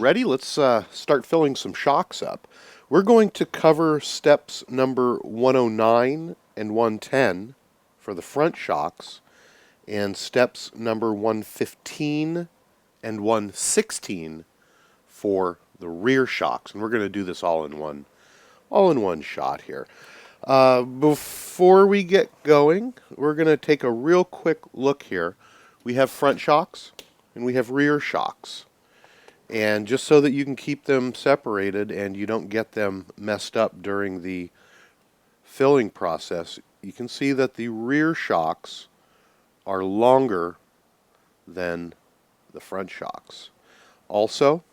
ready? Let's start filling some shocks up. We're going to cover steps number 109 and 110 for the front shocks, and steps number 115 and 116 for the rear shocks. And we're going to do this all in one shot here. Before we get going, we're going to take a real quick look here. We have front shocks and we have rear shocks. And just so that you can keep them separated and you don't get them messed up during the filling process, you can see that the rear shocks are longer than the front shocks. Also,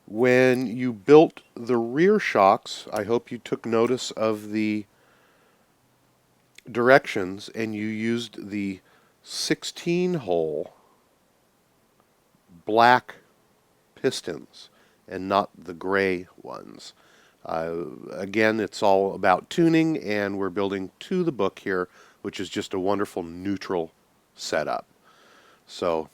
when you built the rear shocks, I hope you took notice of the directions and you used the 16-hole black pistons and not the gray ones. Again, it's all about tuning, and we're building to the book here, which is just a wonderful neutral setup. So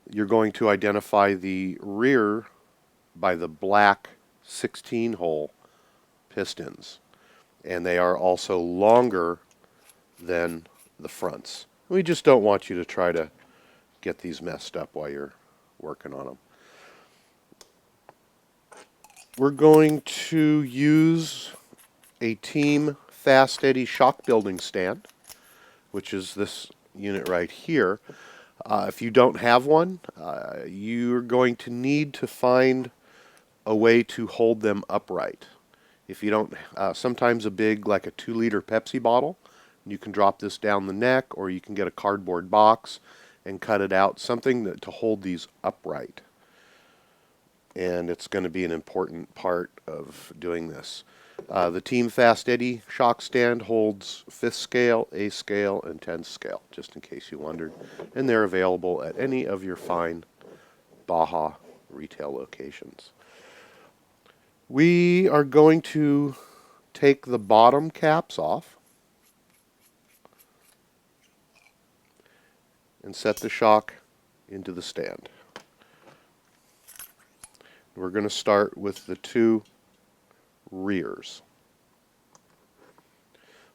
you're going to identify the rear by the black 16-hole pistons, and they are also longer than the fronts. We just don't want you to try to get these messed up while you're working on them. We're going to use a Team FastEddy shock building stand, which is this unit right here. If you don't have one, you're going to need to find a way to hold them upright. If you don't, sometimes a big, like a 2-liter Pepsi bottle, you can drop this down the neck, or you can get a cardboard box and cut it out, something to hold these upright. And it's going to be an important part of doing this. The Team FastEddy shock stand holds 5th scale, A scale, and 10th scale, just in case you wondered. And they're available at any of your fine Baja retail locations. We are going to take the bottom caps off and set the shock into the stand. We're going to start with the 2 rears.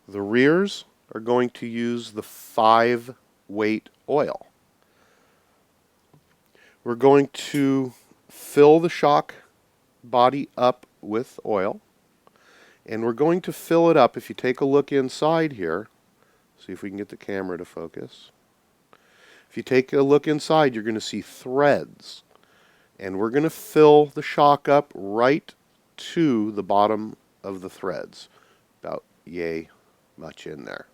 The rears are going to use the 5-weight oil. We're going to fill the shock body up with oil, and we're going to fill it up. If you take a look inside here, see if we can get the camera to focus. If you take a look inside, you're going to see threads. And we're going to fill the shock up right to the bottom of the threads. About yay much in there.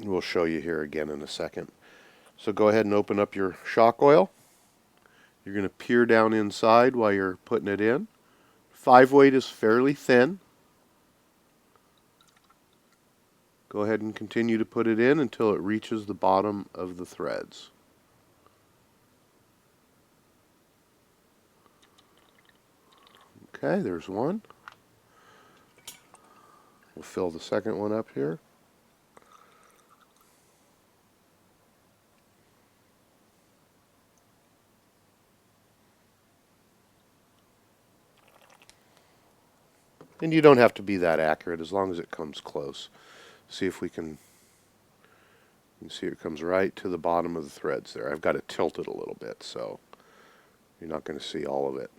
We'll show you here again in a second. So go ahead and open up your shock oil. You're going to peer down inside while you're putting it in. 5-weight is fairly thin. Go ahead and continue to put it in until it reaches the bottom of the threads. Okay, there's one. We'll fill the second one up here. And you don't have to be that accurate as long as it comes close. See if we can, you can see it comes right to the bottom of the threads there. I've got it tilted a little bit, so you're not going to see all of it.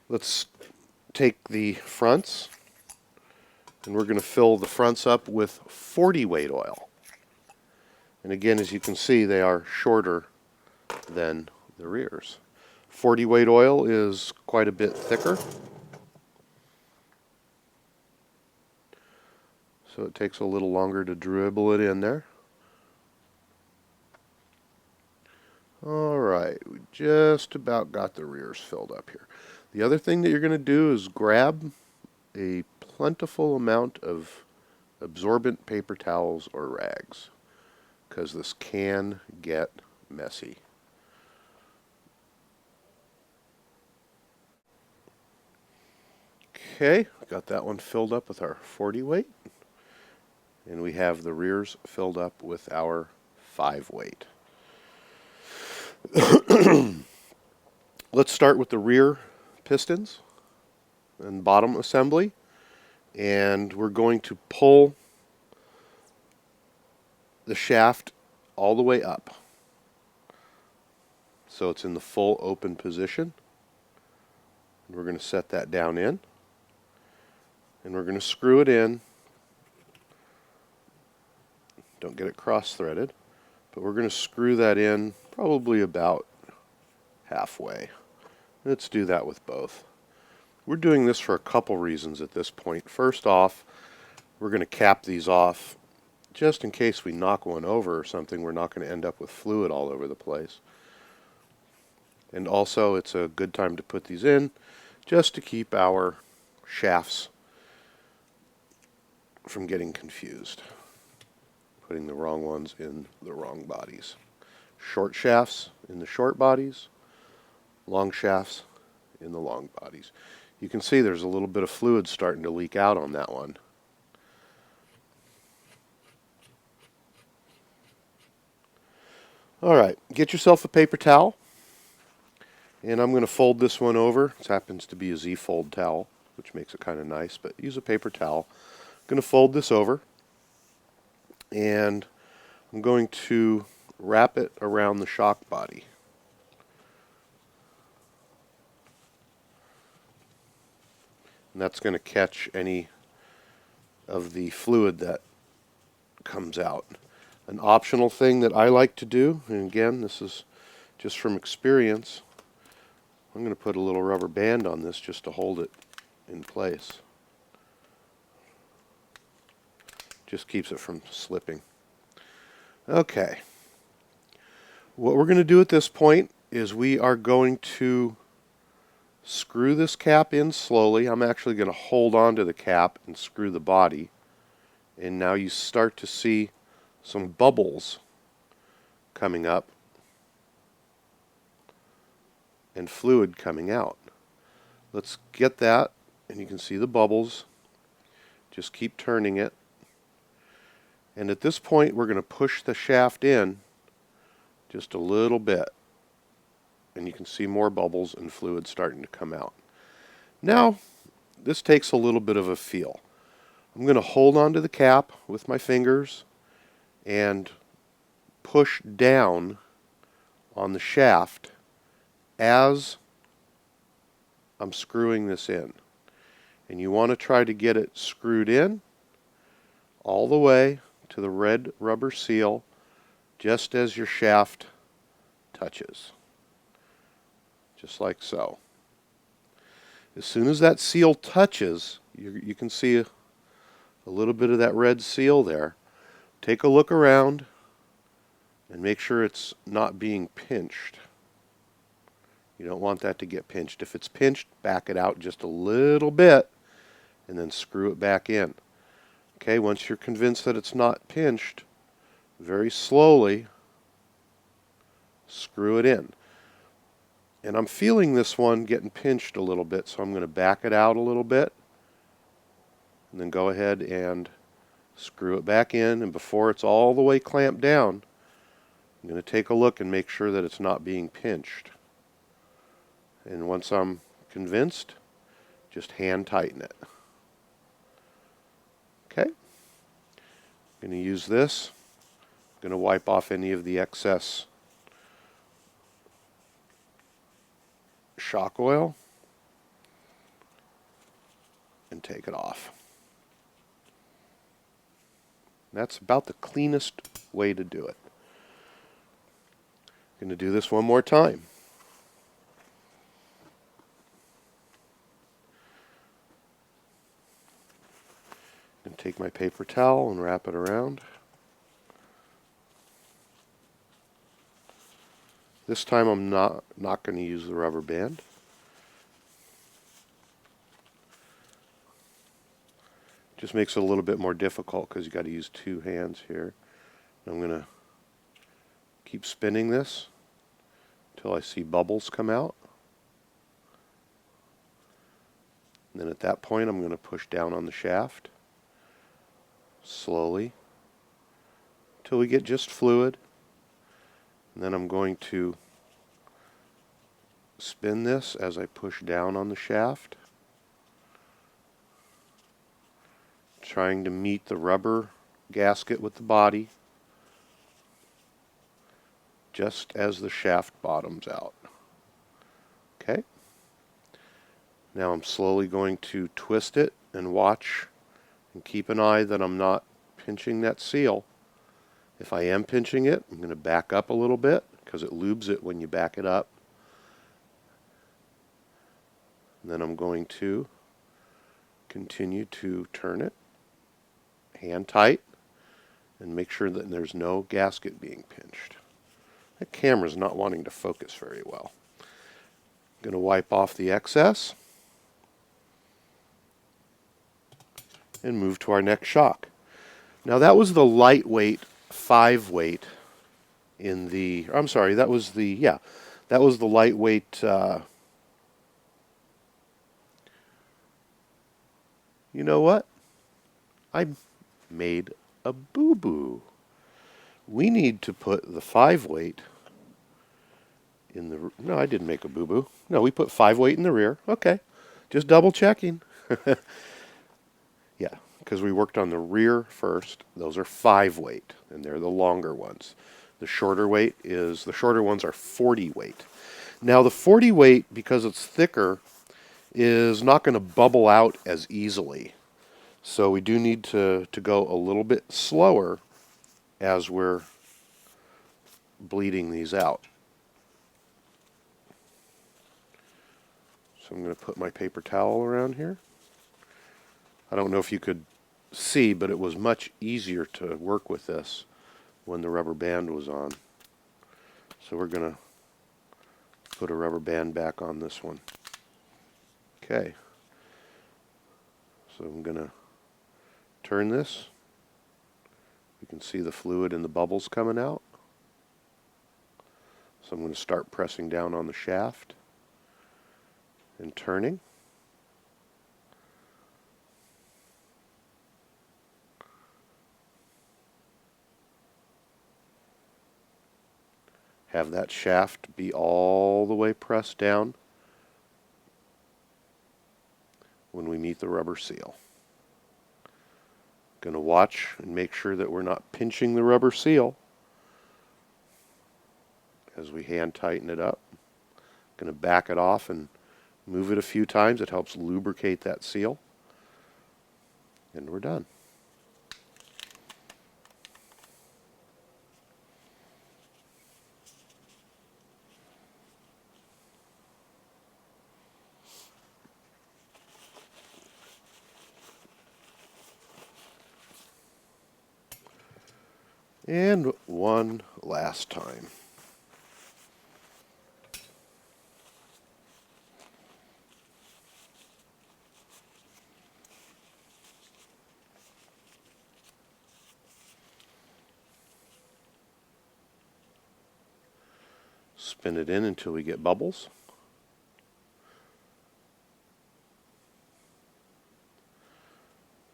Let's take the fronts, and we're going to fill the fronts up with 40-weight oil. And again, as you can see, they are shorter than the rears. 40-weight oil is quite a bit thicker, so it takes a little longer to dribble it in there. Alright, we just about got the rears filled up here. The other thing that you're going to do is grab a plentiful amount of absorbent paper towels or rags, because this can get messy. Okay, got that one filled up with our 40-weight. And we have the rears filled up with our 5-weight. Let's start with the rear pistons and bottom assembly. And we're going to pull the shaft all the way up, so it's in the full open position. We're going to set that down in, and we're going to screw it in. Don't get it cross-threaded, but we're going to screw that in probably about halfway. Let's do that with both. We're doing this for a couple reasons at this point. First off, we're going to cap these off just in case we knock one over or something. We're not going to end up with fluid all over the place. And also, it's a good time to put these in just to keep our shafts from getting confused, putting the wrong ones in the wrong bodies. Short shafts in the short bodies, long shafts in the long bodies. You can see there's a little bit of fluid starting to leak out on that one. All right, get yourself a paper towel, and I'm going to fold this one over. This happens to be a Z-fold towel, which makes it kind of nice, but use a paper towel. I'm going to fold this over, and I'm going to wrap it around the shock body. And that's going to catch any of the fluid that comes out. An optional thing that I like to do, and again, this is just from experience, I'm going to put a little rubber band on this just to hold it in place. Just keeps it from slipping. Okay. What we're going to do at this point is we are going to screw this cap in slowly. I'm actually going to hold on to the cap and screw the body. And now you start to see some bubbles coming up and fluid coming out. Let's get that, and you can see the bubbles. Just keep turning it. And at this point, we're going to push the shaft in just a little bit. And you can see more bubbles and fluid starting to come out. Now, this takes a little bit of a feel. I'm going to hold onto the cap with my fingers and push down on the shaft as I'm screwing this in. And you want to try to get it screwed in all the way to the red rubber seal just as your shaft touches. Just like so. As soon as that seal touches, you can see a little bit of that red seal there. Take a look around and make sure it's not being pinched. You don't want that to get pinched. If it's pinched, back it out just a little bit and then screw it back in. Okay, once you're convinced that it's not pinched, very slowly screw it in. And I'm feeling this one getting pinched a little bit, so I'm going to back it out a little bit and then go ahead and screw it back in. And before it's all the way clamped down, I'm going to take a look and make sure that it's not being pinched. And once I'm convinced, just hand tighten it. Okay. I'm going to use this. I'm going to wipe off any of the excess shock oil and take it off. That's about the cleanest way to do it. I'm going to do this one more time. I'm going to take my paper towel and wrap it around. This time I'm not going to use the rubber band. Just makes it a little bit more difficult because you've got to use two hands here. I'm going to keep spinning this until I see bubbles come out. And then at that point I'm going to push down on the shaft slowly till we get just fluid. And then I'm going to spin this as I push down on the shaft, trying to meet the rubber gasket with the body just as the shaft bottoms out. Okay. Now I'm slowly going to twist it and watch and keep an eye that I'm not pinching that seal. If I am pinching it, I'm going to back up a little bit because it lubes it when you back it up. And then I'm going to continue to turn it hand tight and make sure that there's no gasket being pinched. That camera's not wanting to focus very well. I'm going to wipe off the excess and move to our next shock. Now that was the lightweight 5-weight in the, I'm sorry, that was the lightweight, you know what? I made a boo-boo. We need to put the 5-weight in the, no, I didn't make a boo-boo. No, we put 5-weight in the rear. Okay, just double checking. Yeah, because we worked on the rear first. Those are 5-weight, and they're the longer ones. The shorter ones are 40-weight. Now the 40-weight, because it's thicker, is not going to bubble out as easily. So we do need to go a little bit slower as we're bleeding these out. So I'm going to put my paper towel around here. I don't know if you could see, but it was much easier to work with this when the rubber band was on. So we're going to put a rubber band back on this one. Okay. So I'm going to turn this. You can see the fluid and the bubbles coming out. So I'm going to start pressing down on the shaft and turning. Have that shaft be all the way pressed down when we meet the rubber seal. Going to watch and make sure that we're not pinching the rubber seal as we hand tighten it up. Going to back it off and move it a few times. It helps lubricate that seal. And we're done. And one last time. Spin it in until we get bubbles.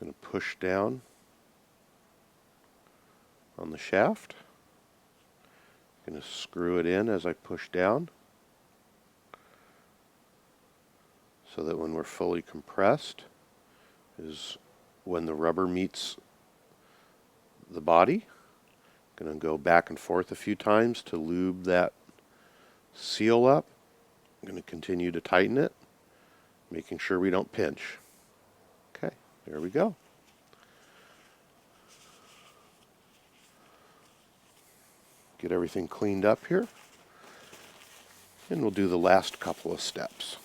I'm going to push down on the shaft. I'm going to screw it in as I push down so that when we're fully compressed is when the rubber meets the body. I'm going to go back and forth a few times to lube that seal up. I'm going to continue to tighten it, making sure we don't pinch. Okay, there we go. Get everything cleaned up here, and we'll do the last couple of steps.